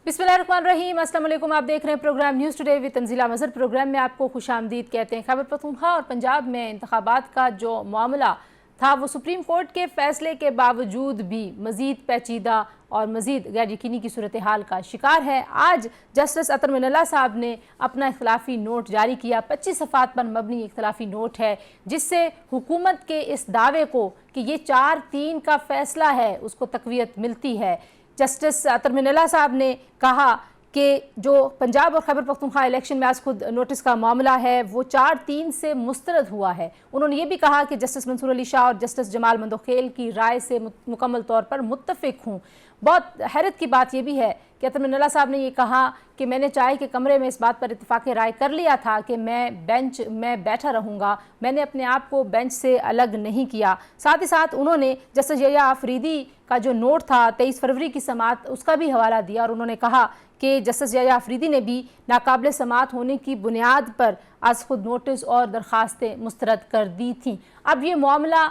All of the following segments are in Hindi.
बिस्मिल्लाहिर्रहमानिर्रहीम, अस्सलाम वालेकुम। आप देख रहे हैं programme news today with Tanzeela Mazhar. Programme में आपको खुशामदीद कहते हैं। खैबर पख्तूनख्वा और पंजाब में इंतखाबात का जो मामला था वो सुप्रीम कोर्ट के फैसले के बावजूद भी मज़ीद पेचीदा और मज़ीद गैर यकीनी की सूरत हाल का शिकार है। आज जस्टिस अतर मिनल्ला साहब ने अपना इख्तलाफी नोट जारी किया। 25 सफ़ात पर मबनी इख्तलाफी नोट है, जिससे हुकूमत के इस दावे को कि ये 4-3 का फ़ैसला है उसको तक़वियत मिलती है। जस्टिस अतर मिनल्ला साहब ने कहा कि जो पंजाब और खैबर पख्तूनख्वा इलेक्शन में आज खुद नोटिस का मामला है वो 4-3 से मुस्तरद हुआ है। उन्होंने ये भी कहा कि जस्टिस मंसूर अली शाह और जस्टिस जमाल मंदोखेल की राय से मुकम्मल तौर पर मुत्तफ़िक हूँ। बहुत हैरत की बात यह भी है कि अतर मिनल्ला साहब ने ये कहा कि मैंने चाय के कमरे में इस बात पर इत्तेफाक राय कर लिया था कि मैं बेंच में बैठा रहूँगा, मैंने अपने आप को बेंच से अलग नहीं किया। साथ ही साथ उन्होंने जस्टिस यहया आफरीदी का जो नोट था 23 फरवरी की समाअत, उसका भी हवाला दिया और उन्होंने कहा कि जस्टिस यहया आफरीदी ने भी नाकाबिल समाअत होने की बुनियाद पर आज खुद नोटिस और दरख्वास्तें मुस्तरद कर दी थीं। अब ये मामला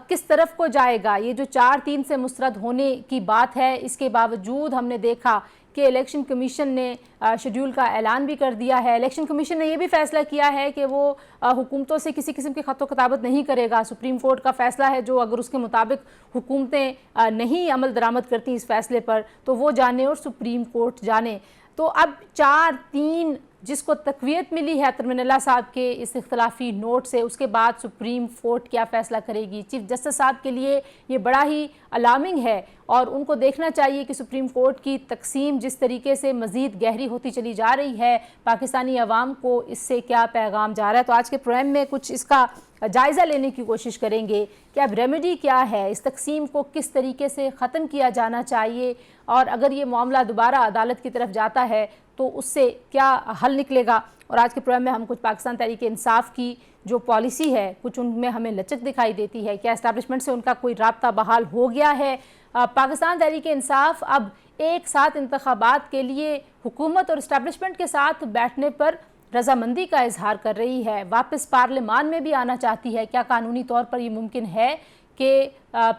किस तरफ को जाएगा? ये जो 4-3 से मुस्तरद होने की बात है, इसके बावजूद हमने देखा कि इलेक्शन कमीशन ने शेड्यूल का ऐलान भी कर दिया है। इलेक्शन कमीशन ने यह भी फैसला किया है कि वो हुकूमतों से किसी किस्म की खतो किताबत नहीं करेगा। सुप्रीम कोर्ट का फैसला है जो अगर उसके मुताबिक हुकूमतें नहीं अमल दरामद करती इस फैसले पर तो वो जाने और सुप्रीम कोर्ट जाने। तो अब 4-3 जिसको तक़वियत मिली है अतर मिनल्ला साहब के इस इख्तलाफी नोट से, उसके बाद सुप्रीम कोर्ट क्या फ़ैसला करेगी? चीफ जस्टिस साहब के लिए ये बड़ा ही अलार्मिंग है और उनको देखना चाहिए कि सुप्रीम कोर्ट की तकसीम जिस तरीके से मज़ीद गहरी होती चली जा रही है, पाकिस्तानी अवाम को इससे क्या पैगाम जा रहा है। तो आज के प्रोग्राम में कुछ इसका जायज़ा लेने की कोशिश करेंगे कि अब रेमेडी क्या है, इस तकसीम को किस तरीके से ख़त्म किया जाना चाहिए और अगर ये मामला दोबारा अदालत की तरफ जाता है तो उससे क्या हल निकलेगा। और आज के प्रोग्राम में हम कुछ पाकिस्तान तहरीक इंसाफ की जो पॉलिसी है, कुछ उनमें हमें लचक दिखाई देती है, क्या एस्टैब्लिशमेंट से उनका कोई राब्ता बहाल हो गया है। पाकिस्तान तहरीक इंसाफ अब एक साथ इंतखाबात के लिए हुकूमत और एस्टैब्लिशमेंट के साथ बैठने पर रजामंदी का इजहार कर रही है, वापस पार्लियामान में भी आना चाहती है। क्या कानूनी तौर पर यह मुमकिन है कि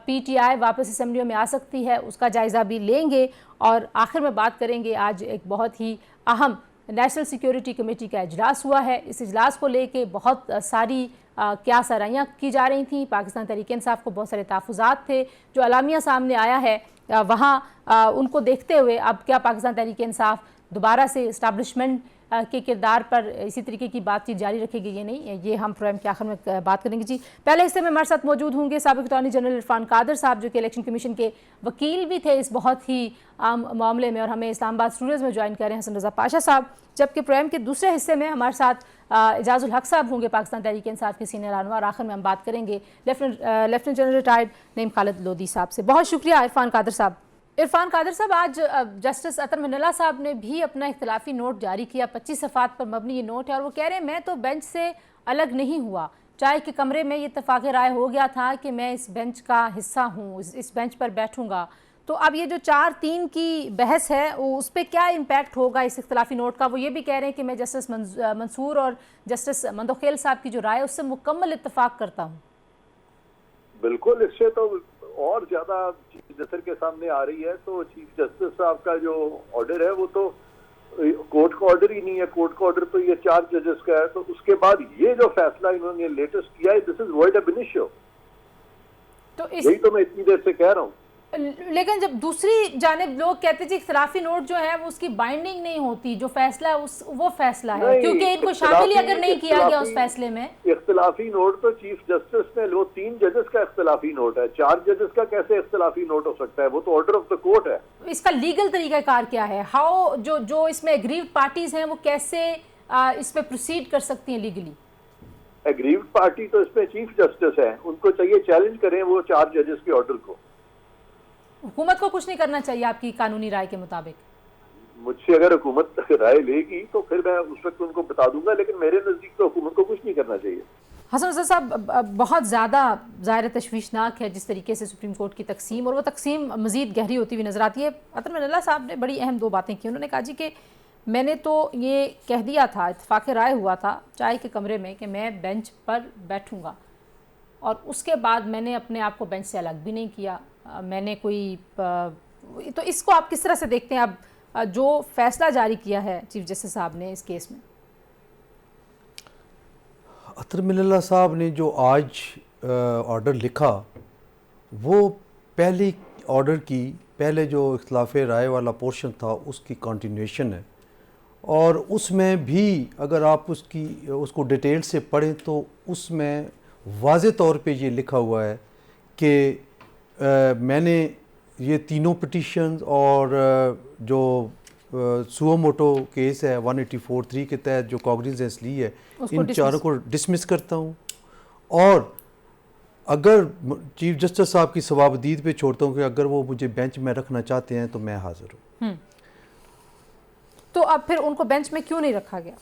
PTI वापस असम्बलियों में आ सकती है? उसका जायज़ा भी लेंगे और आखिर में बात करेंगे। आज एक बहुत ही अहम नेशनल सिक्योरिटी कमेटी का इजलास हुआ है। इस इजलास को लेके बहुत सारी क्या सराहियाँ की जा रही थी। पाकिस्तान तहरीक इंसाफ को बहुत सारे तहफ़्फ़ुज़ात थे, जो अलामिया सामने आया है वहाँ उनको देखते हुए अब क्या पाकिस्तान तहरीक इंसाफ दोबारा से इस्टेब्लिशमेंट के किरदार पर इसी तरीके की बातचीत जारी रखेगी ये नहीं, ये हम प्रोग्राम के आखिर में बात करेंगे। जी, पहले हिस्से में हमारे साथ मौजूद होंगे साबिक़ अटॉर्नी जनरल इरफान कादर साहब, जो कि इलेक्शन कमीशन के वकील भी थे इस बहुत ही आम मामले में, और हमें इस्लामाबाद स्टूडियोज़ में ज्वाइन कर रहे हैं हसन रज़ा पाशा साहब। जबकि प्रोग्राम के दूसरे हिस्से में हमारे साथ एजाजुल हक साहब होंगे, पाकिस्तान तहरीक इंसाफ के सीनियर रहनुमा, और आखिर में हम बात करेंगे lieutenant general retired Naeem Khalid Lodhi साहब से। बहुत शुक्रिया इरफान कादर साहब। इरफान कादर साहब, आज जस्टिस अतर मिनल्ला साहब ने भी अपना इख्तलाफी नोट जारी किया। 25 सफ़ात पर मबनी ये नोट है और वो कह रहे हैं मैं तो बेंच से अलग नहीं हुआ, चाय के कमरे में ये इत्तेफाक राय हो गया था कि मैं इस बेंच का हिस्सा हूँ, इस बेंच पर बैठूंगा। तो अब ये जो 4-3 की बहस है उस पर क्या इम्पैक्ट होगा इस इख्तलाफी नोट का? वो ये भी कह रहे हैं कि मैं जस्टिस मंसूर और जस्टिस मंदोखेल साहब की जो राय है उससे मुकम्मल इत्तेफाक करता हूँ। बिल्कुल, इससे तो और ज्यादा चीफ जस्टिस के सामने आ रही है। तो चीफ जस्टिस साहब का जो ऑर्डर है वो तो कोर्ट का ऑर्डर ही नहीं है, कोर्ट का ऑर्डर तो ये 4 जजेस का है। तो उसके बाद ये जो फैसला इन्होंने लेटेस्ट किया है, दिस इज वर्ड अब इनिशियो। तो यही तो मैं इतनी देर से कह रहा हूँ। लेकिन जब दूसरी जानिब लोग कहते हैं इख्तलाफी नोट जो है वो उसकी बाइंडिंग नहीं होती, जो फैसला है वो फैसला है, क्योंकि इनको शामिल ही अगर नहीं किया गया उस फैसले में। इख्तलाफी नोट तो चीफ जस्टिस ने, वो 3 जजेस का इख्तलाफी नोट है, 4 जजेस का कैसे इख्तलाफी नोट हो सकता है? वो तो ऑर्डर ऑफ द कोर्ट है। इसका लीगल तरीकाकार क्या है? हाउ जो इसमें एग्रीव्ड पार्टीज हैं वो कैसे इस पे प्रोसीड कर सकती हैं लीगली? एग्रीव्ड पार्टी तो इसमें चीफ जस्टिस है, उनको चाहिए चैलेंज करें वो 4 जजेस के ऑर्डर को। हुकूमत को कुछ नहीं करना चाहिए आपकी कानूनी राय के मुताबिक? मुझसे अगर हुकूमत राय लेगी तो फिर मैं उस वक्त उनको बता दूंगा, लेकिन मेरे नजदीक तो हुकूमत को कुछ नहीं करना चाहिए। हसन रज़ा साहब, बहुत ज़्यादा ज़ाहिर तशवीशनाक है जिस तरीके से सुप्रीम कोर्ट की तकसीम, और वो तकसीम मज़ीद गहरी होती हुई नजर आती है। अतर मिनल्ला साहब ने बड़ी अहम 2 बातें की। उन्होंने कहा जी कि मैंने तो ये कह दिया था, इत्तेफाक राय हुआ था चाय के कमरे में कि मैं बेंच पर बैठूंगा, और उसके बाद मैंने अपने आप को बेंच से अलग भी नहीं किया। मैंने कोई तो इसको आप किस तरह से देखते हैं? अब जो फैसला जारी किया है चीफ जस्टिस साहब ने इस केस में? अतर मिनल्ला साहब ने जो आज ऑर्डर लिखा वो पहले ऑर्डर की पहले जो इख्तिलाफ राय वाला पोर्शन था उसकी कंटिन्यूएशन है, और उसमें भी अगर आप उसको डिटेल से पढ़ें तो उसमें वाज़े तौर पे ये लिखा हुआ है कि मैंने ये तीनों पिटीशन और जो सुओ मोटो केस है 184(3) के तहत जो कॉग्निजेंस ली है इन चारों को डिसमिस करता हूँ, और अगर चीफ जस्टिस साहब की सवाबदीद पे छोड़ता हूँ कि अगर वो मुझे बेंच में रखना चाहते हैं तो मैं हाजिर हूँ। तो अब फिर उनको बेंच में क्यों नहीं रखा गया?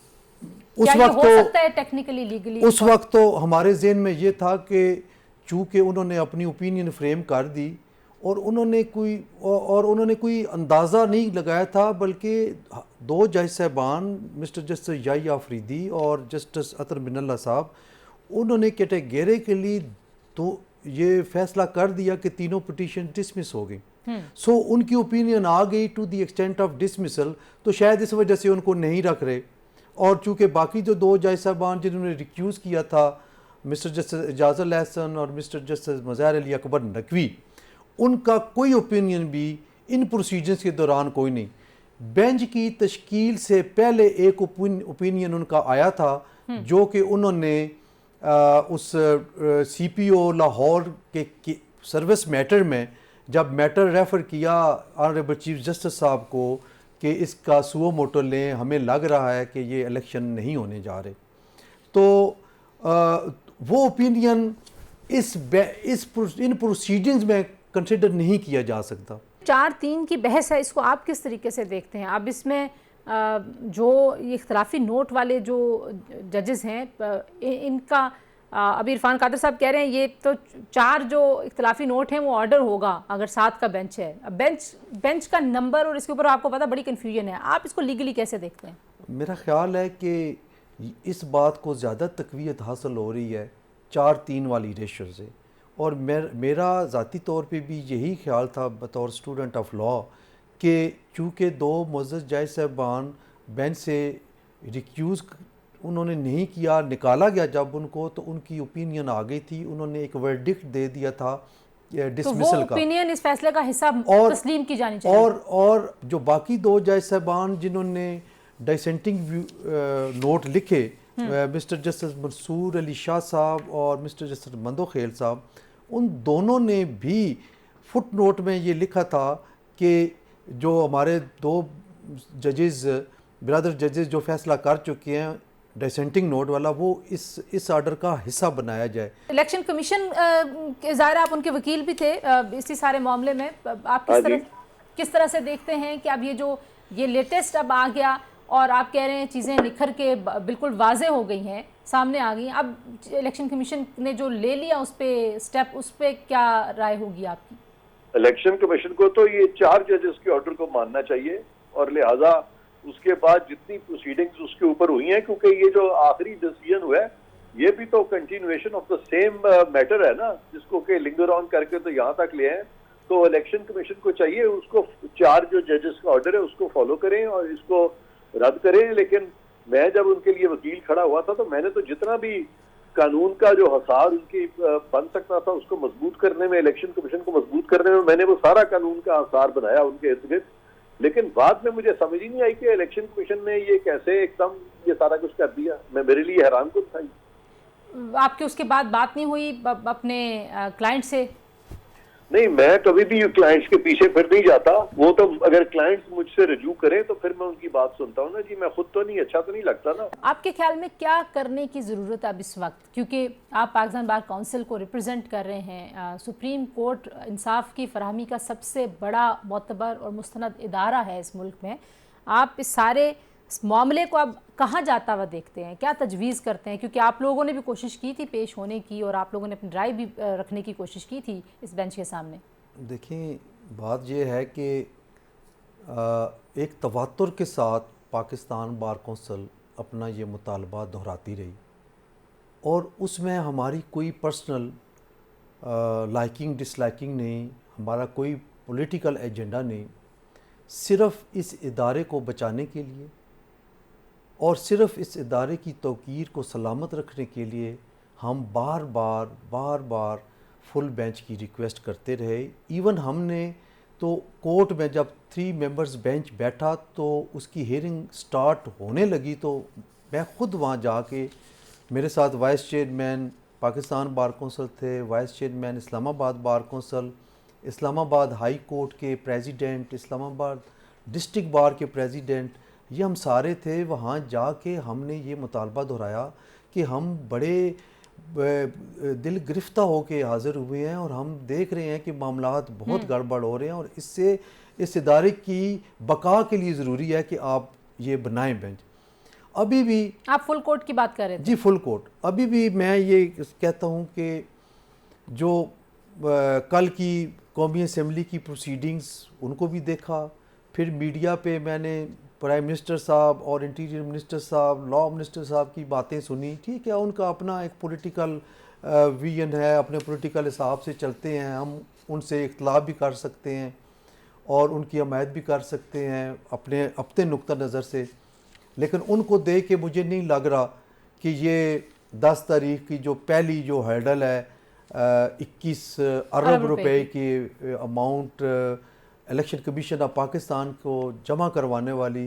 उस क्या वक्त ये हो सकता है टेक्निकली लीगली? उस वक्त तो हमारे जहन में ये था कि चूँकि उन्होंने अपनी ओपिनियन फ्रेम कर दी और उन्होंने कोई अंदाज़ा नहीं लगाया था, बल्कि दो जज साहबान मिस्टर जस्टिस याहिया अफरीदी और जस्टिस अतर मिनल्ला साहब, उन्होंने कैटेगरिकली तो ये फैसला कर दिया कि तीनों पिटीशन डिसमिस हो गई। सो उनकी ओपिनियन आ गई to the extent of dismissal, तो शायद इस वजह से उनको नहीं रख रहे। और चूँकि बाकी जो दो जज साहबान जिन्होंने रिक्यूज़ किया था मिस्टर जस्टिस एजाजुल एहसन और मिस्टर जस्टिस मज़ाहिर अली अकबर नकवी, उनका कोई ओपिनियन भी इन प्रोसीजर्स के दौरान कोई नहीं। बेंच की तश्कील से पहले एक ओपिनियन उनका आया था जो कि उन्होंने उस CPO लाहौर के सर्विस मैटर में जब मैटर रेफ़र किया ऑनरेबल चीफ जस्टिस साहब को कि इसका सुओ मोटो लें, हमें लग रहा है कि ये इलेक्शन नहीं होने जा रहे, तो वो ओपिनियन इन प्रोसीडिंग्स में कंसिडर नहीं किया जा सकता। 4-3 की बहस है, इसको आप किस तरीके से देखते हैं? अब इसमें जो ये इख्तलाफी नोट वाले जो जजेस हैं इनका अभी इरफान कादर साहब कह रहे हैं ये तो 4 जो इख्तलाफी नोट हैं वो ऑर्डर होगा अगर 7 का बेंच है। अब बेंच का नंबर और इसके ऊपर आपको पता बड़ी कन्फ्यूजन है, आप इसको लीगली कैसे देखते हैं? मेरा ख्याल है कि इस बात को ज़्यादा तकवीत हासिल हो रही है 4-3 वाली रेशो से, और मेरा ज़ाती तौर पे भी यही ख्याल था बतौर स्टूडेंट ऑफ लॉ कि चूँकि दो मुअज़्ज़ज़ जज साहबान बेंच से रिक्यूज़ उन्होंने नहीं किया, निकाला गया जब उनको, तो उनकी ओपिनियन आ गई थी, उन्होंने एक वर्डिक्ट दे दिया था डिसमिसल का। ओपिनियन इस फैसले का हिस्सा तस्लीम की जानी चाहिए। और जो बाकी दो जज साहबान जिन्होंने डिसेंटिंग नोट लिखे, मिस्टर जस्टिस मंसूर अली शाह साहब और मिस्टर जस्टिस मंदो खेल साहब, उन दोनों ने भी फुट नोट में ये लिखा था कि जो हमारे दो जजेस ब्रदर जजेस जो फैसला कर चुके हैं डिसेंटिंग नोट वाला, वो इस ऑर्डर का हिस्सा बनाया जाए। इलेक्शन कमीशन ज़ाहिर आप उनके वकील भी थे इसी सारे मामले में, आप किस तरह से देखते हैं कि अब ये लेटेस्ट अब आ गया और आप कह रहे हैं चीज़ें निखर के बिल्कुल वाजे हो गई हैं, सामने आ गई, अब इलेक्शन कमीशन ने जो ले लिया उस पर स्टेप, उस पर क्या राय होगी आपकी? इलेक्शन कमीशन को तो ये 4 जजेस के ऑर्डर को मानना चाहिए, और लिहाजा उसके बाद जितनी प्रोसीडिंग्स उसके ऊपर हुई हैं, क्योंकि ये जो आखिरी डिसीजन हुआ है ये भी तो continuation of the same matter है ना, जिसको के लिंगर ऑन करके तो यहाँ तक ले आए। तो इलेक्शन कमीशन को चाहिए उसको 4 जो जजेस का ऑर्डर है उसको फॉलो करें और इसको रद्द करें। लेकिन मैं जब उनके लिए वकील खड़ा हुआ था तो मैंने तो जितना भी कानून का जो हसार उनकी बन सकता था उसको मजबूत करने में, इलेक्शन कमीशन को मजबूत करने में मैंने वो सारा कानून का हसार बनाया उनके इर्द गिर्द। लेकिन बाद में मुझे समझ ही नहीं आई कि इलेक्शन कमीशन ने ये कैसे एकदम ये सारा कुछ कर दिया। मेरे लिए हैरान कुछ था। आपके उसके बाद बात नहीं हुई अपने क्लाइंट से? नहीं, मैं कभी भी क्लाइंट्स के पीछे फिर नहीं जाता। वो तो अगर क्लाइंट्स मुझसे रिज्यू करें तो फिर मैं उनकी बात सुनता हूँ ना जी, मैं खुद तो नहीं, अच्छा तो नहीं लगता ना। आपके ख्याल में क्या करने की ज़रूरत है अब इस वक्त, क्योंकि आप पाकिस्तान बार काउंसिल को रिप्रेजेंट कर रहे हैं, सुप्रीम कोर्ट इंसाफ की फरहमी का सबसे बड़ा मोतबर और मुस्तनद इदारा है इस मुल्क में, आप इस सारे मामले को अब कहाँ जाता हुआ देखते हैं, क्या तजवीज़ करते हैं? क्योंकि आप लोगों ने भी कोशिश की थी पेश होने की और आप लोगों ने अपनी राय भी रखने की कोशिश की थी इस बेंच के सामने। देखिए, बात यह है कि एक तवातुर के साथ पाकिस्तान बार कौंसिल अपना ये मुतालबा दोहराती रही और उसमें हमारी कोई पर्सनल लाइकिंग डिसलाइकिंग नहीं, हमारा कोई पॉलिटिकल एजेंडा नहीं। सिर्फ इस इदारे को बचाने के लिए और सिर्फ इस इदारे की तौकीर को सलामत रखने के लिए हम बार बार फुल बेंच की रिक्वेस्ट करते रहे। इवन हमने तो कोर्ट में जब 3 मेंबर्स बेंच बैठा तो उसकी हियरिंग स्टार्ट होने लगी तो मैं ख़ुद वहाँ जाके, मेरे साथ vice chairman Pakistan bar council थे, vice chairman Islamabad bar council, Islamabad high court के प्रेसिडेंट, इस्लामाबाद डिस्ट्रिक्ट बार के प्रेसिडेंट, ये हम सारे थे। वहाँ जाके हमने ये मुतालबा दोहराया कि हम बड़े दिल गिरफ्ता होके हाज़िर हुए हैं और हम देख रहे हैं कि मामलात बहुत गड़बड़ हो रहे हैं और इससे इस इदारे की बका के लिए ज़रूरी है कि आप ये बनाएं बेंच। अभी भी आप फुल कोर्ट की बात कर रहे थे? जी, फुल कोर्ट। अभी भी मैं ये कहता हूँ कि जो कल की कौमी असम्बली की प्रोसीडिंग्स उनको भी देखा, फिर मीडिया पे मैंने प्राइम मिनिस्टर साहब और इंटीरियर मिनिस्टर साहब, लॉ मिनिस्टर साहब की बातें सुनी। ठीक है, उनका अपना एक पॉलिटिकल विजन है, अपने पॉलिटिकल हिसाब से चलते हैं, हम उनसे इख्तलाफ भी कर सकते हैं और उनकी हमायत भी कर सकते हैं अपने नुक्ता नज़र से, लेकिन उनको देख के मुझे नहीं लग रहा कि ये 10 तारीख की जो पहली जो हर्डल है 21 अरब रुपए की amount election commission of Pakistan को जमा करवाने वाली,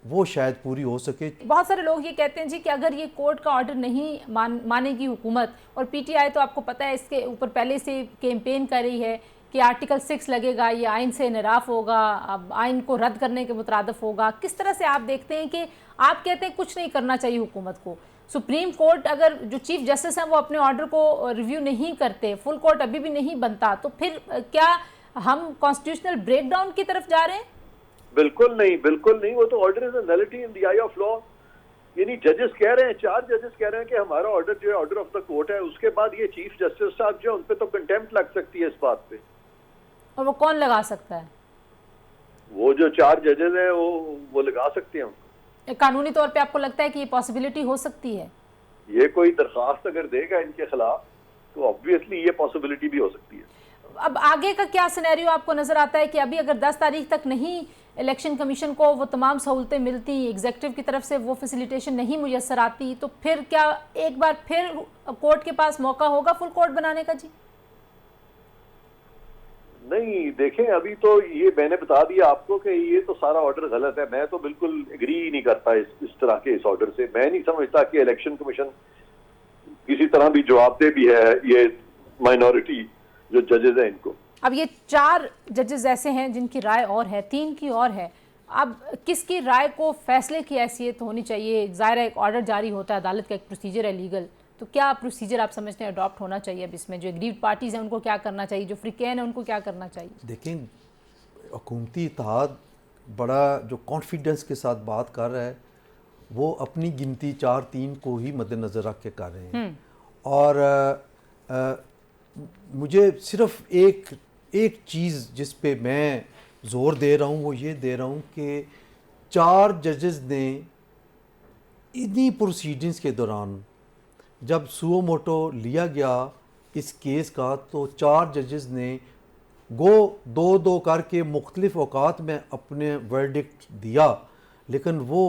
वो शायद पूरी हो सके। बहुत सारे लोग ये कहते हैं जी कि अगर ये कोर्ट का ऑर्डर नहीं मानेगी हुकूमत, और पीटीआई तो आपको पता है इसके ऊपर पहले से कैंपेन कर रही है कि आर्टिकल 6 लगेगा, ये आइन से इनराफ होगा, अब आइन को रद्द करने के मुतरादिफ होगा। किस तरह से आप देखते हैं कि आप कहते हैं कुछ नहीं करना चाहिए हुकूमत को, सुप्रीम कोर्ट अगर जो चीफ जस्टिस हैं वो अपने ऑर्डर को रिव्यू नहीं करते, फुल कोर्ट अभी भी नहीं बनता, तो फिर क्या हम कॉन्स्टिट्यूशनल ब्रेकडाउन की तरफ जा रहे हैं? बिल्कुल नहीं, बिल्कुल नहीं। वो तो order is a nullity in the I of law. यानी जजेस कह रहे हैं, 4 जजेस कह रहे हैं कि हमारा ऑर्डर जो है ऑर्डर ऑफ द कोर्ट है। उसके बाद ये चीफ जस्टिस साहब जो है उन पे तो कंटेम्प्ट लग सकती है इस बात पे। और वो कौन लगा सकता है? वो जो 4 जजेस हैं वो लगा सकते हैं। कानूनी तौर पे आपको लगता है कि ये पॉसिबिलिटी हो सकती है? ये कोई दरखास्त अगर देगा इनके खिलाफ तो ऑब्वियसली ये पॉसिबिलिटी भी हो सकती है। अब आगे का क्या सिनेरियो आपको नजर आता है कि अभी अगर 10 तारीख तक नहीं इलेक्शन कमीशन को वो तमाम सहूलतें मिलती, एग्जीक्यूटिव की तरफ से वो फैसिलिटेशन नहीं मुयसर आती, तो फिर क्या एक बार फिर कोर्ट के पास मौका होगा फुल कोर्ट बनाने का? जी नहीं, देखें अभी तो ये मैंने बता दिया आपको कि ये तो सारा ऑर्डर गलत है। मैं तो बिल्कुल एग्री ही नहीं करता इस तरह के इस ऑर्डर से। मैं नहीं समझता कि इलेक्शन कमीशन किसी तरह भी जवाबदेह भी है ये माइनॉरिटी जो जजेस हैं इनको। अब ये 4 जजेस ऐसे हैं जिनकी राय और है, 3 की और है। अब किसकी राय को फैसले की हैसियत होनी चाहिए? ज़ाहिर है एक ऑर्डर जारी होता है, अदालत का एक प्रोसीजर है लीगल, तो क्या प्रोसीजर आप समझते हैं अडॉप्ट होना चाहिए? अब इसमें जो एग्रीव्ड पार्टीज़ हैं उनको क्या करना चाहिए, जो फ्रीकैन है उनको क्या करना चाहिए? देखें, हुकूमती इत्तेहाद बड़ा जो कॉन्फिडेंस के साथ बात कर रहा है वो अपनी गिनती 4-3 को ही मद्देनज़र रख के कर रहे हैं। और मुझे सिर्फ एक चीज़ जिस पे मैं ज़ोर दे रहा हूँ वो ये दे रहा हूँ कि 4 जजेस ने इन्हीं प्रोसीडिंग्स के दौरान जब सुओ मोटो लिया गया इस केस का, तो 4 जजेस ने दो करके मुख्तलिफ औकात में अपने वर्डिक्ट दिया, लेकिन वो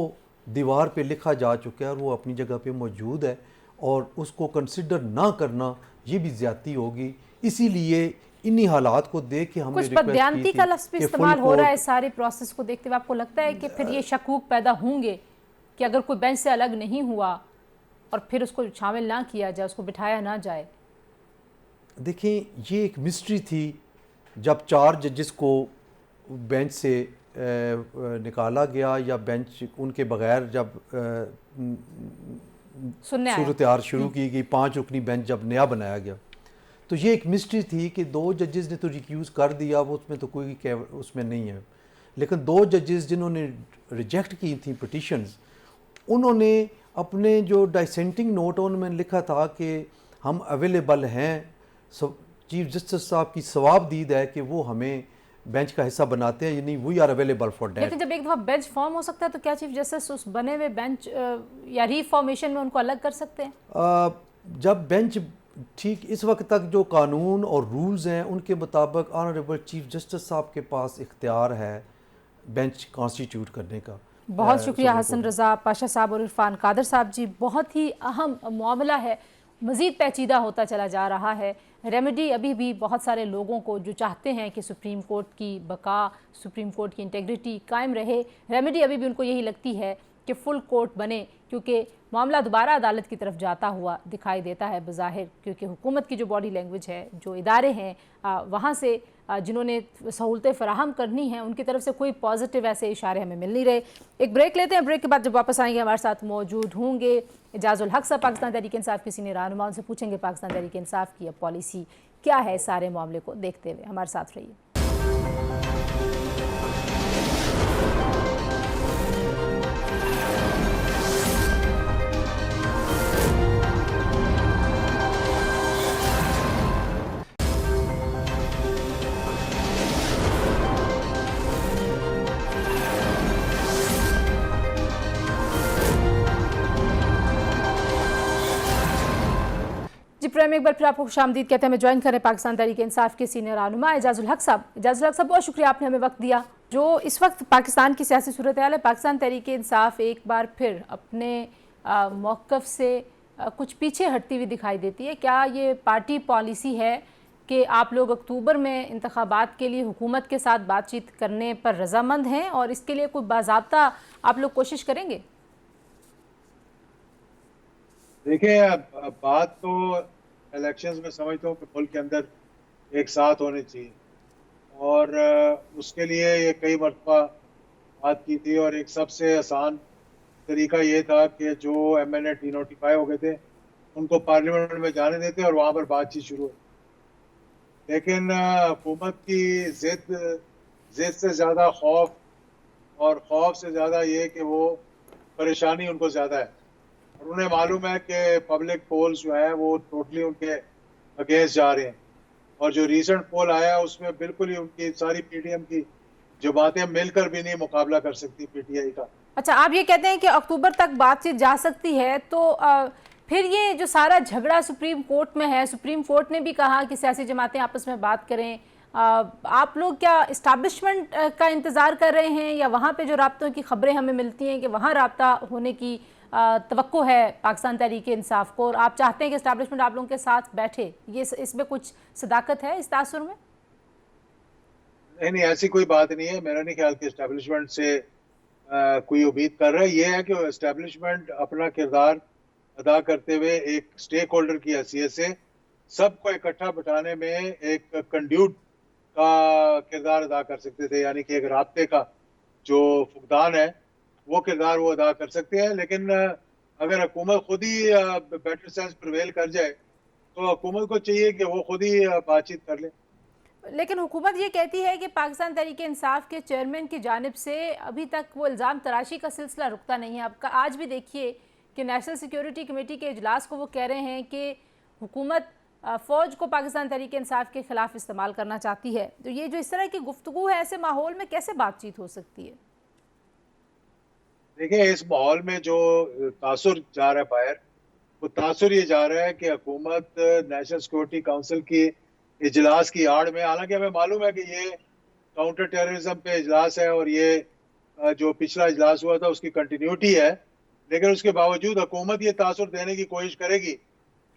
दीवार पे लिखा जा चुका है और वो अपनी जगह पे मौजूद है और उसको कंसिडर ना करना ये भी ज़्यादती होगी। इसीलिए इन्हीं हालात को देख के हमने कुछ बदयांती का लफ्ज़ भी इस्तेमाल हो रहा है सारे प्रोसेस को देखते हुए। आपको लगता है कि फिर ये शकूक पैदा होंगे कि अगर कोई बेंच से अलग नहीं हुआ और फिर उसको शामिल ना किया जाए, उसको बिठाया ना जाए? देखिए, ये एक मिस्ट्री थी जब 4 जजेस को बेंच से निकाला गया या बेंच उनके बगैर जब सूरत-ए-हाल शुरू की गई, 5 रुकनी बेंच जब नया बनाया गया, तो ये एक मिस्ट्री थी कि 2 जजेस ने तो रिक्यूज़ कर दिया, वो उसमें तो कोई उसमें नहीं है, लेकिन 2 जजेस जिन्होंने रिजेक्ट की थी पिटिशंस, उन्होंने अपने जो डिसेंटिंग नोट उनमें लिखा था कि हम अवेलेबल हैं, चीफ जस्टिस साहब की सवाबदीद है कि वो हमें बेंच का हिस्सा बनाते हैं, यानी we are available for that. लेकिन जब एक दफ़ा बेंच फॉर्म हो सकता है तो क्या चीफ जस्टिस उस बने हुए बेंच या रीफॉर्मेशन में उनको अलग कर सकते हैं? जब बेंच ठीक इस वक्त तक जो कानून और रूल्स हैं उनके मुताबिक ऑनरेबल चीफ जस्टिस साहब के पास इख्तियार है बेंच कॉन्स्टिट्यूट करने का। बहुत शुक्रिया सुप्रीम हसन कोर्ट। रज़ा पाशा साहब और इरफान कादर साहब जी। बहुत ही अहम मामला है, मज़ीद पेचीदा होता चला जा रहा है। रेमेडी अभी भी बहुत सारे लोगों को जो चाहते हैं कि सुप्रीम कोर्ट की बका, सुप्रीम कोर्ट की इंटेग्रिटी कायम रहे, रेमेडी अभी भी उनको यही लगती है कि फुल कोर्ट बने, क्योंकि मामला दोबारा अदालत की तरफ जाता हुआ दिखाई देता है बज़ाहिर, क्योंकि हुकूमत की जो बॉडी लैंग्वेज है, जो इदारे हैं वहाँ से जिन्होंने सहूलतें फ़राहम करनी हैं, उनकी तरफ से कोई पॉजिटिव ऐसे इशारे हमें मिल नहीं रहे। एक ब्रेक लेते हैं, ब्रेक के बाद जब वापस आएंगे हमारे साथ मौजूद होंगे एजाजुल हक साहब, पाकिस्तान तहरीक इंसाफ के सीनियर रहनुमा। उनसे पूछेंगे पाकिस्तान तहरीक इंसाफ की अब पॉलिसी क्या है इस सारे मामले को देखते हुए। हमारे साथ रहिए। जी प्रेम, एक बार फिर आपको खुशामदीद कहते हैं। हमें ज्वाइन करें पाकिस्तान तहरीक इंसाफ के सीनियर रहनुमा एजाजुल हक साहब। एजाजुल हक साहब, बहुत शुक्रिया, आपने हमें वक्त दिया। जो इस वक्त पाकिस्तान की सियासी सूरत हाल है, पाकिस्तान तहरीक इंसाफ एक बार फिर अपने मौक़िफ़ से कुछ पीछे हटती हुई दिखाई देती है। क्या ये पार्टी पॉलिसी है कि आप लोग अक्टूबर में इंतखाबात के लिए हुकूमत के साथ बातचीत करने पर रज़ामंद हैं और इसके लिए कोई बाज़ाब्ता आप लोग कोशिश करेंगे? देखिए, बात तो इलेक्शंस में समझता हूँ कि मुल्क के अंदर एक साथ होने चाहिए, और उसके लिए ये कई मरतबा बात की थी, और एक सबसे आसान तरीका ये था कि जो MNA डिनोटिफाई हो गए थे उनको पार्लियामेंट में जाने देते और वहाँ पर बातचीत शुरू हो। लेकिन हुकूमत की जिद से ज़्यादा खौफ, और खौफ से ज़्यादा ये कि वो परेशानी उनको ज़्यादा है, और उन्हें मालूम है कि पब्लिक पोल्स जो है वो टोटली उनके अगेंस्ट जा रहे हैं, और जो रीसेंट पोल आया उसमें बिल्कुल ही उनकी सारी PTM की जमातें मिलकर भी नहीं मुकाबला कर सकती PTI का। अच्छा, आप ये कहते हैं कि अक्टूबर तक बातचीत जा सकती है, तो फिर ये जो सारा झगड़ा सुप्रीम कोर्ट में है, सुप्रीम कोर्ट ने भी कहा कि सियासी जमातें आपस में बात करें, आप लोग क्या इस्टेब्लिशमेंट का इंतज़ार कर रहे हैं, या वहाँ पे जो राब्तों की खबरें हमें मिलती हैं कि वहाँ राब्ता होने की तवक्को है पाकिस्तान तहरीक इंसाफ को, और आप चाहते हैं कि इस्टेब्लिशमेंट आप लोगों के साथ बैठे, ये इसमें कुछ सदाकत है इस तासुर में? नहीं, ऐसी कोई बात नहीं है। मेरा नहीं ख्याल कि इस्टेब्लिशमेंट से कोई उम्मीद कर रहा है। ये है कि इस्टेब्लिशमेंट अपना किरदार अदा करते हुए एक स्टेक होल्डर की हैसियत से सबको इकट्ठा बिठाने में एक कंड्यूट का किरदार अदा कर सकते थे, यानी कि एक राब्ते का जो फुकदान है वो किरदार वो अदा कर सकते हैं। लेकिन अगर हुकूमत खुद ही बेटर सेंस प्रिवेल कर जाए तो हुकूमत को चाहिए कि वो खुद ही बातचीत कर ले। लेकिन हुकूमत ये कहती है कि पाकिस्तान तहरीक इंसाफ के चेयरमैन की जानिब से अभी तक वो इल्ज़ाम तराशी का सिलसिला रुकता नहीं है। आपका आज भी देखिए कि नेशनल सिक्योरिटी कमेटी के इजलास को वो कह रहे हैं कि हुकूमत फ़ौज को पाकिस्तान तहरीक इंसाफ के ख़िलाफ़ इस्तेमाल करना चाहती है। तो ये जो इस तरह की गुफ्तगू है, ऐसे माहौल में कैसे बातचीत हो सकती है? देखिए, इस माहौल में जो तासुर जा रहा है बाहर, वो तासुर ये जा रहा है कि हुकूमत नेशनल सिक्योरिटी काउंसिल की इजलास की आड़ में, हालांकि हमें मालूम है कि ये काउंटर टेररिज्म पे इजलास है और ये जो पिछला इजलास हुआ था उसकी कंटिन्यूटी है, लेकिन उसके बावजूद हुकूमत ये तासुर देने की कोशिश करेगी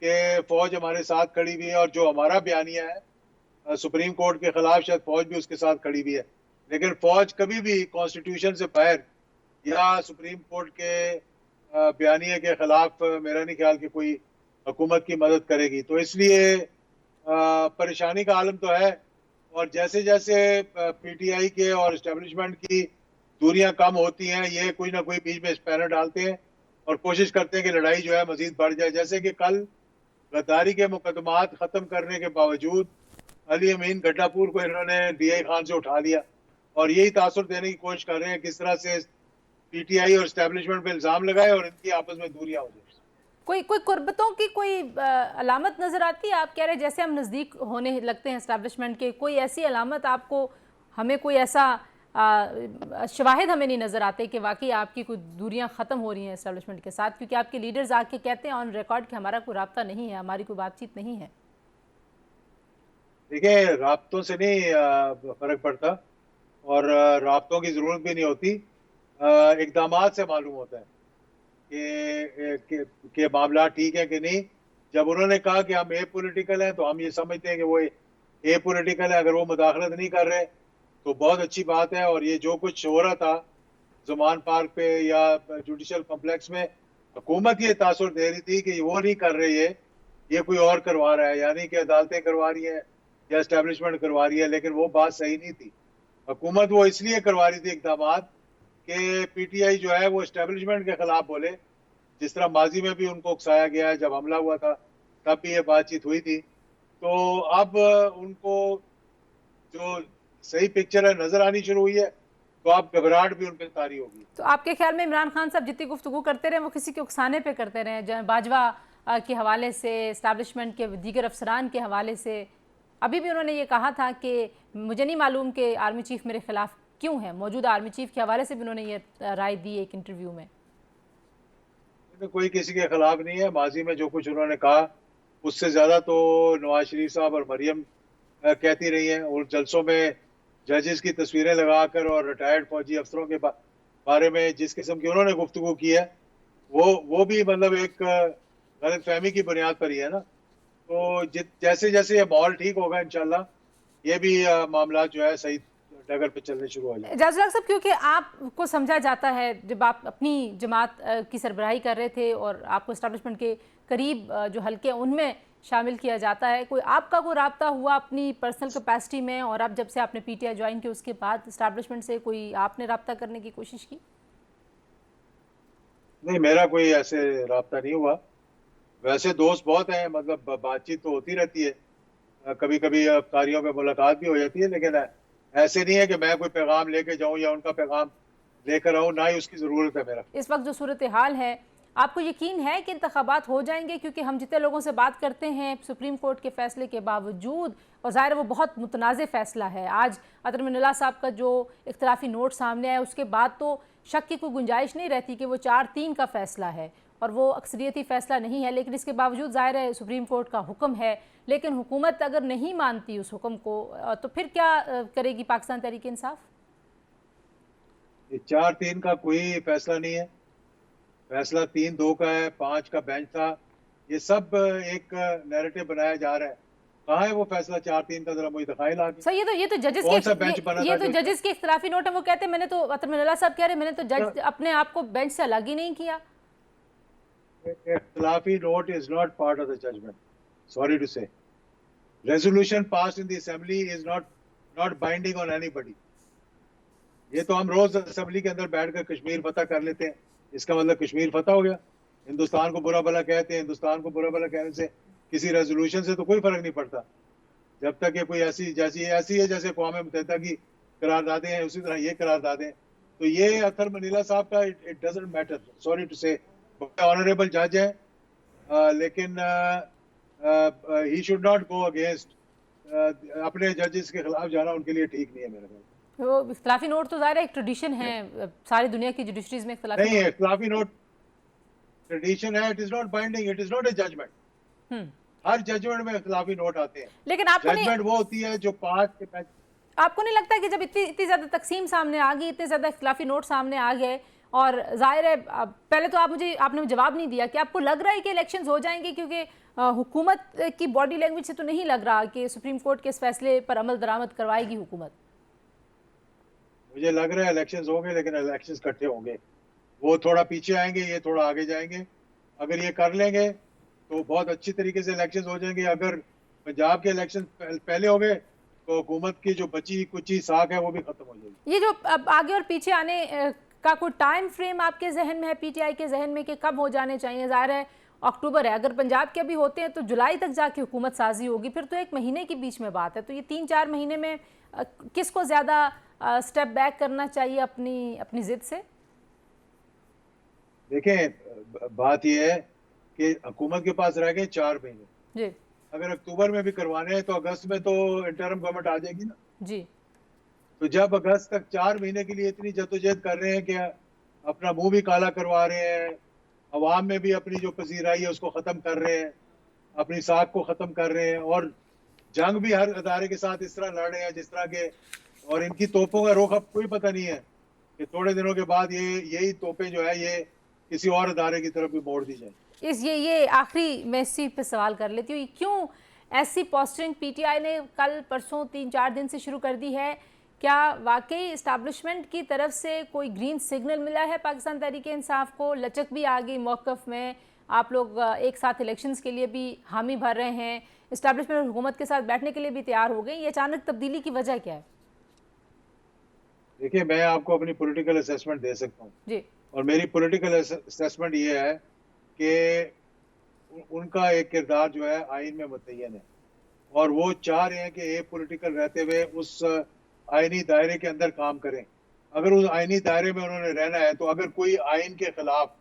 कि फौज हमारे साथ खड़ी हुई है, और जो हमारा बयानिया है सुप्रीम कोर्ट के खिलाफ, शायद फौज भी उसके साथ खड़ी हुई है। लेकिन फौज कभी भी कॉन्स्टिट्यूशन से बाहर या सुप्रीम कोर्ट के बयानिया के खिलाफ मेरा नहीं ख्याल कि कोई हुकूमत की मदद करेगी। तो इसलिए परेशानी का आलम तो है, और जैसे जैसे PTI के और इस्टेब्लिशमेंट की दूरियां कम होती हैं, ये कोई ना कोई बीच में स्पैनर डालते हैं और कोशिश करते हैं कि लड़ाई जो है मजीद बढ़ जाए। जैसे कि कल गद्दारी के मुकदमात ख़त्म करने के बावजूद अली अमीन गड्डापुर को इन्होंने DI खान से उठा लिया, और यही तासुर देने की कोशिश कर रहे हैं किस तरह से PTI और इस्टेब्लिशमेंट पे इल्ज़ाम लगाए और इनकी आपस में दूरियां हो जाए। कोई कुर्बतों की कोई अलामत नज़र आती है? आप कह रहे हैं जैसे हम नज़दीक होने लगते हैं इस्टेब्लिशमेंट के, कोई ऐसी अलामत आपको, हमें कोई ऐसा शवाहिद हमें नहीं नज़र आते कि वाकई आपकी कोई दूरियां ख़त्म हो रही हैं इस्टेब्लिशमेंट के साथ? क्योंकि आपके लीडर्स आके कहते हैं ऑन रिकॉर्ड कि हमारा कोई राब्ता नहीं है, हमारी कोई बातचीत नहीं है। देखिए, राब्तों से नहीं फ़र्क पड़ता, और राब्तों की जरूरत भी नहीं होती, इकदामात से मालूम होता है कि मामला ठीक है कि नहीं। जब उन्होंने कहा कि हम ए पॉलिटिकल हैं तो हम ये समझते हैं कि वो ए पॉलिटिकल है, अगर वो मुदाखलत नहीं कर रहे तो बहुत अच्छी बात है। और ये जो कुछ हो रहा था ज़ुमान पार्क पे या जुडिशल कॉम्प्लेक्स में, हुकूमत ये तासुर दे रही थी कि वो नहीं कर रही है, ये कोई और करवा रहा है, यानी कि अदालतें करवा रही हैं या एस्टेब्लिशमेंट करवा रही है, लेकिन वो बात सही नहीं थी। हुकूमत वो इसलिए करवा रही थी इकदाम कि पीटीआई जो है वो एस्टेब्लिशमेंट के खिलाफ बोले, जिस तरह माजी में भी उनको उकसाया गया है, जब हमला हुआ था तब भी ये बातचीत हुई थी। तो अब उनको जो सही पिक्चर है नजर आनी शुरू हुई है, तो अब घबराहट भी उनपे तारी होगी। तो आपके ख्याल में इमरान खान साहब जितनी गुफ्तगू करते रहे वो किसी के उकसाने पे करते रहे, जहाँ बाजवा के हवाले से, एस्टैब्लिशमेंट के दीगर अफसरान के हवाले से? अभी भी उन्होंने ये कहा था कि मुझे नहीं मालूम कि आर्मी चीफ मेरे खिलाफ क्यों है। मौजूदा आर्मी चीफ के हवाले से भी उन्होंने ये राय दी एक इंटरव्यू में। तो कोई किसी के खिलाफ नहीं है। माजी में जो कुछ उन्होंने कहा उससे ज्यादा तो नवाज शरीफ साहब और मरियम कहती रही हैं। और जलसों में जजेस की तस्वीरें लगाकर और रिटायर्ड फौजी अफसरों के बारे में जिस किस्म की उन्होंने गुफ्तगू की है, वो भी मतलब एक गलत फहमी की बुनियाद पर ही है ना। तो जैसे जैसे ये माहौल ठीक होगा इंशाल्लाह ये भी मामला जो है सही डगर पे चलने शुरू हो जाए। जाजुल साहब, क्योंकि आपको समझा जाता है जब आप अपनी जमात की सरबराही कर रहे थे और आपको एस्टैब्लिशमेंट के करीब जो हल्के उनमें शामिल किया जाता है, कोई आपका कोई राब्ता हुआ अपनी पर्सनल कैपेसिटी में, और अब जब से आपने पीटीआई ज्वाइन किया उसके बाद एस्टैब्लिशमेंट से कोई आपने राब्ता करने की कोशिश की? नहीं, मेरा कोई ऐसे राब्ता नहीं हुआ। वैसे दोस्त बहुत हैं, मतलब बातचीत तो होती रहती है, कभी कभी अफ्तारियों में मुलाकात भी हो जाती है, लेकिन ऐसे नहीं है कि मैं कोई पैगाम लेके जाऊं या उनका पैगाम लेकर आऊं, ना ही उसकी जरूरत है मेरा। इस वक्त जो सूरत हाल है, आपको यकीन है कि इंतखाबात हो जाएंगे? क्योंकि हम जितने लोगों से बात करते हैं सुप्रीम कोर्ट के फैसले के बावजूद, और ज़ाहिर है वो बहुत मुतनाज़ फ़ैसला है, आज अतर मिनल्ला साहब का जो इख्तलाफी नोट सामने आया उसके बाद तो शक की कोई गुंजाइश नहीं रहती कि वो 4-3 का फ़ैसला है और वो अक्सरियती फ़ैसला नहीं है, लेकिन इसके बावजूद ज़ाहिर है सुप्रीम कोर्ट का हुक्म है। लेकिन हुकूमत अगर नहीं मानती उस हुक्म को तो फिर क्या करेगी पाकिस्तान तहरीक इंसाफ? 4-3 का कोई फैसला नहीं है, फैसला 3-2 का है, 5 का बेंच था। ये सब एक नैरेटिव बनाया जा रहा है। कहाँ है वो फैसला 4-3 का? जरा मुझे दिखाई ला के। सर ये तो जजेस कौन सा बेंच बना ये था तो जजेस के इख्तिलाफी नोट है। वो कहते हैं मैंने तो, अतर मिनल्ला साहब कह रहे हैं मैंने तो जज अपने आप को बेंच से अलग ही नहीं किया। इख्तिलाफी note is not part of the judgment, sorry to say. Resolution pass in the assembly is not binding on anybody. ये तो हम रोज असेंबली के अंदर बैठकर कश्मीर फतह कर लेते हैं, इसका मतलब कश्मीर फतह हो गया। हिंदुस्तान को बुरा भला कहते हैं, हिंदुस्तान को बुरा भला कहने से किसी रेजोल्यूशन से तो कोई फर्क नहीं पड़ता। जब तक ये कोई ऐसी है जैसे अक़वाम मुत्तहिदा की करारदादें हैं, उसी तरह ये करारदादें। तो ये अतर मिनल्ला साहब का it doesn't matter, sorry to say. Honourable जज है, लेकिन he should not go against, अपने जजेस के खिलाफ जाना उनके लिए ठीक नहीं है मेरे ख्याल। वो इख्तिलाफी नोट तो ज़ाहिर है एक ट्रेडिशन है सारी दुनिया की जुडिशरीज में। नहीं है इख्तिलाफी नोट, ट्रेडिशन है, it is not binding, it is not a judgement. हर जजमेंट में इख्तिलाफी नोट आते हैं, लेकिन आपको जजमेंट वो होती है जो 5 के 5। आपको नहीं लगता कि जब इतनी ज़्यादा तकसीम सामने आ गई, इतने ज़्यादा इख्तिलाफी नोट सामने आ गए, और जाहिर है पहले तो आपने जवाब नहीं दिया कि आपको लग रहा है कि इलेक्शंस हो जाएंगे? क्योंकि हुकूमत की बॉडी लैंग्वेज से तो नहीं लग रहा कि सुप्रीम कोर्ट के इस फैसले पर अमल दरामद करवाएगी हुकूमत। मुझे लग रहा है इलेक्शंस होंगे, लेकिन इलेक्शंस इकट्ठे होंगे। वो थोड़ा पीछे आएंगे, ये थोड़ा आगे जाएंगे। अगर ये कर लेंगे तो बहुत अच्छी तरीके से इलेक्शंस हो जाएंगे। अगर पंजाब के इलेक्शन पहले हो गए तो हुकूमत की जो बची कुची साख है वो भी खत्म हो जाएगी। ये जो अब आगे और पीछे आने का कोई टाइम फ्रेम आपके जहन में है, पीटीआई के जहन में, कि कब हो जाने चाहिए? ज़ाहिर है अक्टूबर है, अगर पंजाब के भी होते हैं तो जुलाई तक जाके हुकूमत साजी होगी, फिर तो 1 महीने के बीच में बात है। तो ये 3-4 महीने में किसको ज़्यादा स्टेप बैक करना चाहिए अपनी जिद से? देखें, बात यह है कि हुकूमत के पास रह गए 4 महीने जी। अगर अक्टूबर में भी करवाने हैं तो अगस्त में तो इंटरिम गवर्नमेंट आ जाएगी ना जी। तो जब अगस्त तक 4 महीने के लिए इतनी जद्दोजहद कर रहे हैं कि अपना मुंह भी काला करवा रहे हैं, अवाम में भी अपनी जो पसीराई है उसको ख़त्म कर रहे हैं, अपनी साख को ख़त्म कर रहे हैं, और जंग भी हर अदारे के साथ इस तरह लड़ रहे हैं जिस तरह के और इनकी तोपों का रुख अब कोई पता नहीं है कि थोड़े दिनों के बाद यही तोपें जो है ये किसी और अदारे की तरफ भी मोड़ दी जाए। ये आखिरी मैं इसी पे सवाल कर लेती हूँ, क्यों ऐसी पोस्टिंग पीटीआई ने कल परसों 3-4 दिन से शुरू कर दी है? क्या वाकई इस्टेब्लिशमेंट की तरफ से कोई ग्रीन सिग्नल मिला है पाकिस्तान तहरीक इंसाफ को? लचक भी आ गई मौक़िफ़ में, आप लोग एक साथ इलेक्शंस के लिए भी हामी भर रहे हैं, इस्टेब्लिशमेंट हुकूमत के साथ बैठने के लिए भी तैयार हो गई। ये अचानक तब्दीली की वजह क्या है? देखिए, मैं आपको अपनी पॉलिटिकल असेसमेंट दे सकता हूँ जी। और मेरी पॉलिटिकल असेसमेंट ये है कि उनका एक किरदार जो है आइन में मुतय्यन है और वो चाह रहे हैं कि एक पॉलिटिकल रहते हुए उस आइनी दायरे के अंदर काम करें। अगर उस आइनी दायरे में उन्होंने रहना है तो अगर कोई आइन के खिलाफ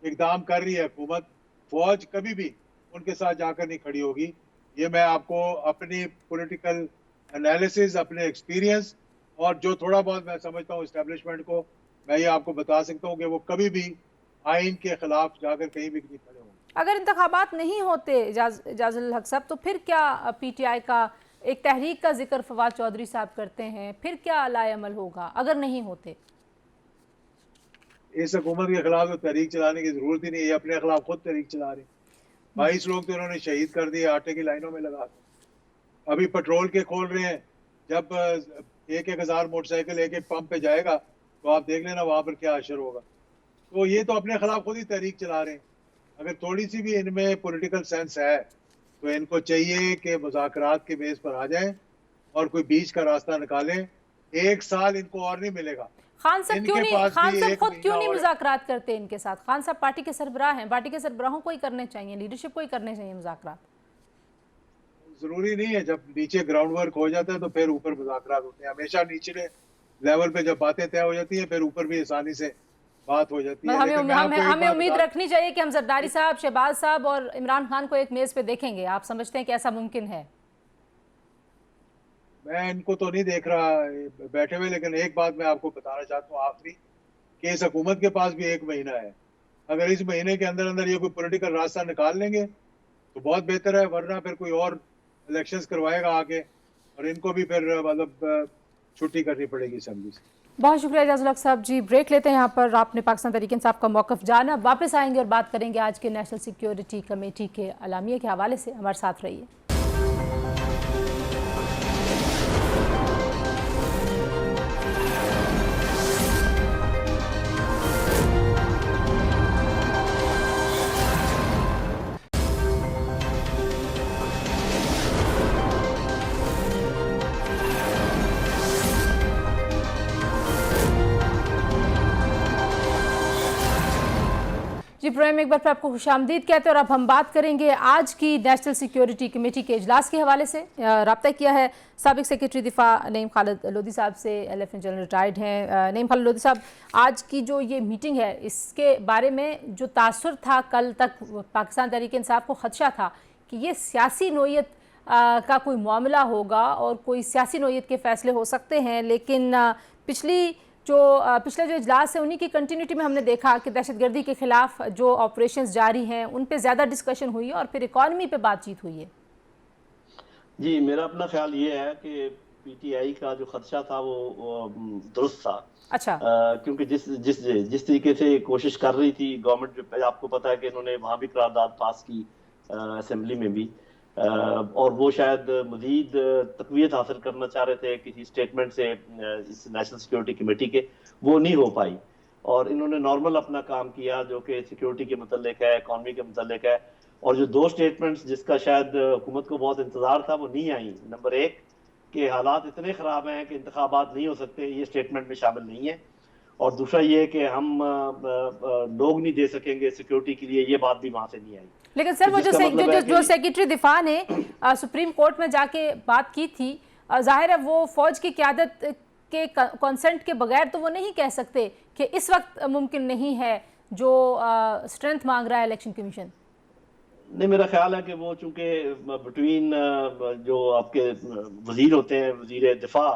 इकदाम कर रही है हुकूमत, फौज कभी भी उनके साथ जाकर नहीं खड़ी होगी। ये मैं आपको अपनी पॉलिटिकल एनालिसिस, अपने एक्सपीरियंस और जो थोड़ा बहुत मैं समझता हूँ इस्टेब्लिशमेंट को, मैं ये आपको बता सकता हूँ कि वो कभी भी आइन के खिलाफ जाकर कहीं भी नहीं खड़े होंगे। अगर इंतखाबात नहीं होते इजाजुल हक साहब, तो फिर क्या पीटीआई का एक तहरीक का जिक्र फवाद चौधरी साहब करते हैं, फिर क्या लाएअमल होगा अगर नहीं होते? इस हुकूमत के खिलाफ तो तहरीक चलाने की जरूरत ही नहीं है, अपने खिलाफ खुद तहरीक चला रहे। 22 लोग तो उन्होंने शहीद कर दिए आटे की लाइनों में लगा के। अभी पेट्रोल के खोल रहे हैं, जब 1,000 मोटरसाइकिल एक पंप पे जाएगा तो आप देख लेना वहां पर क्या असर होगा। तो ये तो अपने खिलाफ खुद ही तहरीक चला रहे हैं। अगर थोड़ी सी भी इनमें पॉलिटिकल सेंस है तो इनको चाहिए कि मुज़ाकरात के बेस पर आ जाएं और कोई बीच का रास्ता निकालें। 1 साल इनको और नहीं मिलेगा। खान साहब इनके क्यों नहीं, पास खान भी साहब एक खुद क्यों नहीं महीना और- मुज़ाकरात करते इनके साथ? खान साहब पार्टी के सरबराह हैं, पार्टी के सरबराहों को ही करने चाहिए, लीडरशिप को ही करने चाहिए मुज़ाकरात। जरूरी नहीं है, जब नीचे ग्राउंड वर्क हो जाता है तो फिर ऊपर मुज़ाकरात होते हैं। हमेशा निचले लेवल पे जब बातें तय हो जाती हैं फिर ऊपर भी आसानी से बात हो जाती है। हमें लेकिन मैं आपको एक हमें बात उम्मीद बता- रखनी चाहिए कि हम जरदारी साहब, शहबाज साहब और इमरान खान को एक मेज़ पे देखेंगे। आप समझते हैं कि ऐसा मुमकिन है? मैं इनको तो नहीं देख रहा बैठे हुए, लेकिन एक बात मैं आपको बताना चाहता हूँ आखिरी, कि इस हुकूमत के पास भी 1 महीना है। अगर इस महीने के अंदर अंदर ये कोई पॉलिटिकल रास्ता निकाल लेंगे तो बहुत बेहतर है, वरना फिर कोई और इलेक्शंस करवाएगा आगे और इनको भी फिर मतलब छुट्टी करनी पड़ेगी असेंबली से। बहुत शुक्रिया इजाजुल हक साहब जी। ब्रेक लेते हैं यहाँ पर। आपने पाकिस्तान तहरीक इंसाफ का मौक़िफ़ जाना, वापस आएंगे और बात करेंगे आज के नेशनल सिक्योरिटी कमेटी के अलामिया के हवाले से। हमारे साथ रहिए। जी प्रोग्राम में एक बार फिर आपको खुशामदीद कहते हैं और अब हम बात करेंगे आज की नेशनल सिक्योरिटी कमेटी के इजलास के हवाले से। रब्ता किया है साबिक सेक्रेटरी दिफा नईम खालिद लोधी साहब से, लेफ्टिनेंट जनरल रिटायर्ड हैं नईम खालिद लोधी साहब। आज की जो ये मीटिंग है इसके बारे में जो तासुर था, कल तक पाकिस्तान तहरीक इंसाफ को खदशा था कि ये सियासी नोयत का कोई मामला होगा और कोई सियासी नोयत के फ़ैसले हो सकते हैं, लेकिन पिछले जो इजलास है उन्हीं की कंटिन्यूटी में हमने देखा कि दहशतगर्दी के खिलाफ जो ऑपरेशंस जारी हैं उन पे ज़्यादा डिस्कशन हुई है और फिर इकॉनमी पे बातचीत हुई है। जी, मेरा अपना ख्याल ये है कि पीटीआई का जो खदशा था वो दुरुस्त था। अच्छा। क्योंकि जिस तरीके से कोशिश कर रही थी गवर्नमेंट, जो आपको पता है कि इन्होंने वहाँ भी करारदाद पास की असेंबली में भी, और वो शायद मजीद तकवीयत हासिल करना चाह रहे थे किसी स्टेटमेंट से इस नेशनल सिक्योरिटी कमेटी के, वो नहीं हो पाई और इन्होंने नॉर्मल अपना काम किया जो कि सिक्योरिटी के मतलब है, इकॉनमी के मतलब है। और जो 2 स्टेटमेंट्स जिसका शायद हुकूमत को बहुत इंतजार था वो नहीं आई। नंबर 1 कि हालात इतने ख़राब हैं कि इंतखाबात नहीं हो सकते, ये स्टेटमेंट में शामिल नहीं है। और दूसरा ये कि हम लोग नहीं दे सकेंगे सिक्योरिटी के लिए, ये बात भी वहाँ से नहीं आई। लेकिन सर वो जो सेक्रेटरी दिफा ने सुप्रीम कोर्ट में जाके बात की थी, जाहिर है वो फौज की क़यादत के कंसेंट के बगैर तो वो नहीं कह सकते कि इस वक्त मुमकिन नहीं है जो स्ट्रेंथ मांग रहा है इलेक्शन कमीशन। नहीं, मेरा ख्याल है कि वो चूंकि बिटवीन जो आपके वजीर होते हैं, वजीर दिफा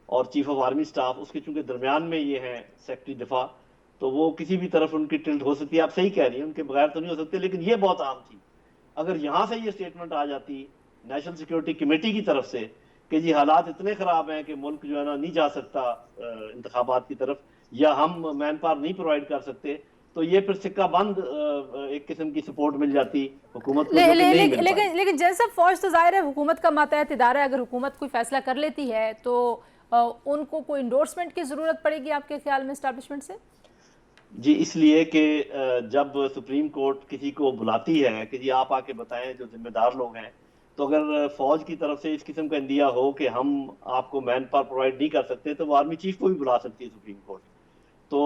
और चीफ ऑफ आर्मी स्टाफ, उसके चूंकि दरमियान में ये हैं सेक्रेटरी दिफा, तो वो किसी भी तरफ उनकी टिल्ट हो सकती है। आप सही कह रही हैं, उनके बगैर तो नहीं हो सकते, लेकिन ये बहुत आम थी। अगर यहाँ से ये स्टेटमेंट आ जाती नेशनल सिक्योरिटी कमेटी की तरफ से कि जी हालात इतने ख़राब हैं कि मुल्क जो है ना नहीं जा सकता इंतखाबात की तरफ, या हम मैन पावर नहीं प्रोवाइड कर सकते, तो ये फिर सिक्का बंद एक किस्म की सपोर्ट मिल जाती हुकूमत को, जो कि नहीं मिल पाई। लेकिन जैसा फौज तो जाहिर है हुकूमत का मातहत इदारा है, अगर हुकूमत कोई फैसला कर लेती है तो उनको कोई इंडोर्समेंट की ज़रूरत पड़ेगी आपके ख्याल में एस्टैब्लिशमेंट से? जी, इसलिए कि जब सुप्रीम कोर्ट किसी को बुलाती है कि जी आप आके बताएं, जो जिम्मेदार लोग हैं, तो अगर फौज की तरफ से इस किस्म का इंदिया हो कि हम आपको मैन पावर प्रोवाइड नहीं कर सकते, तो वो आर्मी चीफ को भी बुला सकती है सुप्रीम कोर्ट। तो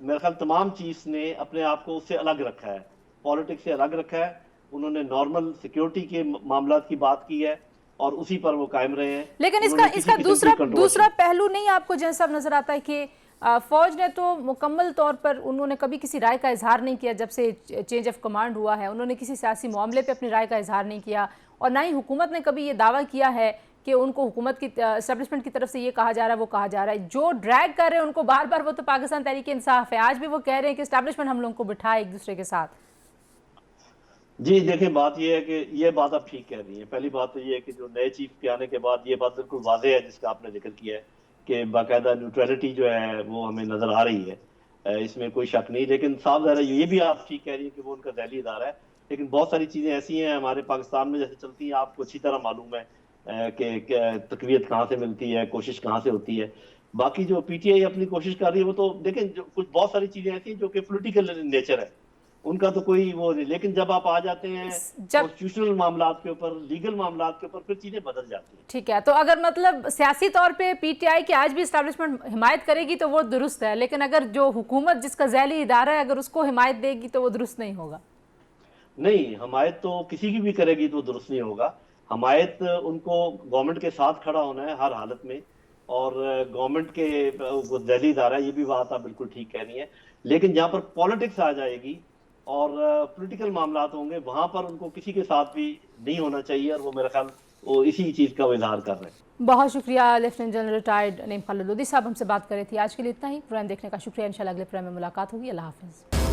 मेरे ख्याल तमाम चीफ्स ने अपने आप को उससे अलग रखा है, पॉलिटिक्स से अलग रखा है। उन्होंने नॉर्मल सिक्योरिटी के मामला की बात की है और उसी पर वो कायम रहे हैं। लेकिन इसका दूसरा पहलू नहीं आपको जैसा नजर आता है कि फौज ने तो मुकम्मल तौर पर उन्होंने कभी किसी राय का इजहार नहीं किया जब से चेंज ऑफ कमांड हुआ है, उन्होंने किसी सियासी मामले पे अपनी राय का इजहार नहीं किया, और ना ही हुकूमत ने कभी ये दावा किया है कि उनको हुकूमत की एस्टैब्लिशमेंट की तरफ से ये कहा जा रहा है वो कहा जा रहा है। जो ड्रैग कर रहे हैं उनको बार बार वो तो पाकिस्तान तहरीक इंसाफ है, आज भी वो कह रहे हैं कि एस्टैब्लिशमेंट हम लोगों को बिठाए एक दूसरे के साथ। जी देखिए, बात यह है कि ये बात आप ठीक कह रही हैं। पहली बात तो ये है कि जो नए चीफ के आने के बाद ये बात बिल्कुल वाज़ेह है जिसका आपने जिक्र किया है कि बाकायदा न्यूट्रलिटी जो है वो हमें नजर आ रही है, इसमें कोई शक नहीं। लेकिन साफ ज़ाहिर है, ये भी आप ठीक कह रही है कि वो उनका ज़ैली इदारा है, लेकिन बहुत सारी चीज़ें ऐसी हैं हमारे पाकिस्तान में जैसे चलती हैं, आपको अच्छी तरह मालूम है कि तकवीत कहाँ से मिलती है, कोशिश कहाँ से होती है। बाकी जो पीटीआई अपनी कोशिश कर रही है वो तो देखें, जो कुछ बहुत सारी चीज़ें ऐसी हैं जो कि पॉलिटिकल नेचर है, उनका तो कोई वो नहीं। लेकिन जब आप आ जाते हैं कॉन्स्टिट्यूशनल मामलात के ऊपर, लीगल मामलात के ऊपर, फिर चीजें बदल जाती हैं। ठीक है, तो अगर मतलब सियासी तौर पे पीटीआई की आज भी एस्टैब्लिशमेंट हिमायत करेगी तो वो दुरुस्त है, लेकिन अगर जो हुकूमत जिसका ज़ैली इदारा है अगर उसको हिमायत देगी तो वो दुरुस्त नहीं होगा। नहीं, हमायत तो किसी की भी करेगी तो दुरुस्त नहीं होगा। हमायत उनको गवर्नमेंट के साथ खड़ा होना है हर हालत में, और गवर्नमेंट के वो ज़ैली इदारा है, ये भी बात आप बिल्कुल ठीक कह रही है। लेकिन जहाँ पर पॉलिटिक्स आ जाएगी और पॉलिटिकल मामलात होंगे, वहां पर उनको किसी के साथ भी नहीं होना चाहिए, और वो मेरा ख्याल वो इसी चीज का इजहार कर रहे हैं। बहुत शुक्रिया lieutenant general retired Naeem Khalid Lodhi साहब, हमसे बात कर रहे थे। आज के लिए इतना ही। प्रोग्राम देखने का शुक्रिया। इंशाल्लाह अगले प्रोग्राम में मुलाकात होगी। अल्लाह हाफिज़।